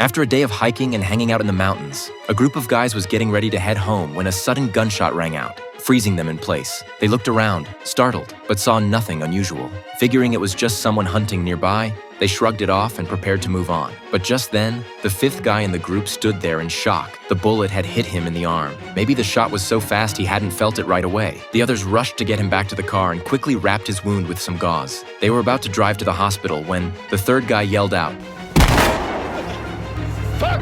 After a day of hiking and hanging out in the mountains, a group of guys was getting ready to head home when a sudden gunshot rang out, freezing them in place. They looked around, startled, but saw nothing unusual. Figuring it was just someone hunting nearby, they shrugged it off and prepared to move on. But just then, the fifth guy in the group stood there in shock. The bullet had hit him in the arm. Maybe the shot was so fast he hadn't felt it right away. The others rushed to get him back to the car and quickly wrapped his wound with some gauze. They were about to drive to the hospital when the third guy yelled out, Fuck!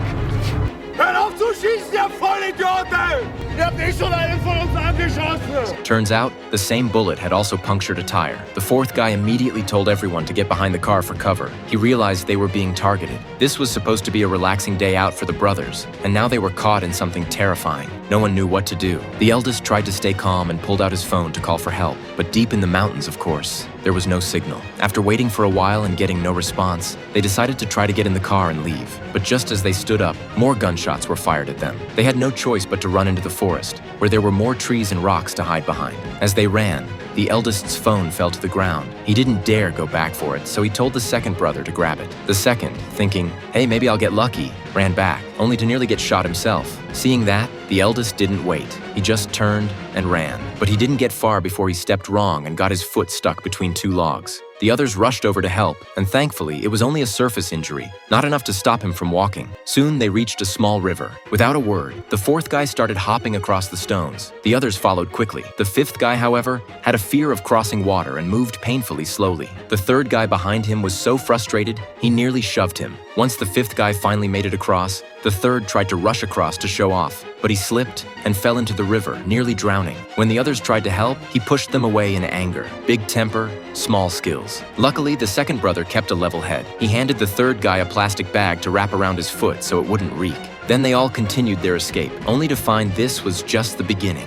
Hört auf zu schießen, ihr Vollidioten! Ihr habt eh schon einen von uns angeschossen! Turns out, the same bullet had also punctured a tire. The fourth guy immediately told everyone to get behind the car for cover. He realized they were being targeted. This was supposed to be a relaxing day out for the brothers, and now they were caught in something terrifying. No one knew what to do. The eldest tried to stay calm and pulled out his phone to call for help. But deep in the mountains, of course, there was no signal. After waiting for a while and getting no response, they decided to try to get in the car and leave. But just as they stood up, more gunshots were fired at them. They had no choice but to run into the forest, where there were more trees and rocks to hide behind. As they ran, the eldest's phone fell to the ground. He didn't dare go back for it, so he told the second brother to grab it. The second, thinking, hey, maybe I'll get lucky, ran back, only to nearly get shot himself. Seeing that, the eldest didn't wait. He just turned and ran. But he didn't get far before he stepped wrong and got his foot stuck between two logs. The others rushed over to help, and thankfully, it was only a surface injury, not enough to stop him from walking. Soon, they reached a small river. Without a word, the fourth guy started hopping across the stones. The others followed quickly. The fifth guy, however, had a fear of crossing water and moved painfully slowly. The third guy behind him was so frustrated, he nearly shoved him. Once the fifth guy finally made it across, the third tried to rush across to show off, but he slipped and fell into the river, nearly drowning. When the others tried to help, he pushed them away in anger. Big temper, small skills. Luckily, the second brother kept a level head. He handed the third guy a plastic bag to wrap around his foot so it wouldn't reek. Then they all continued their escape, only to find this was just the beginning.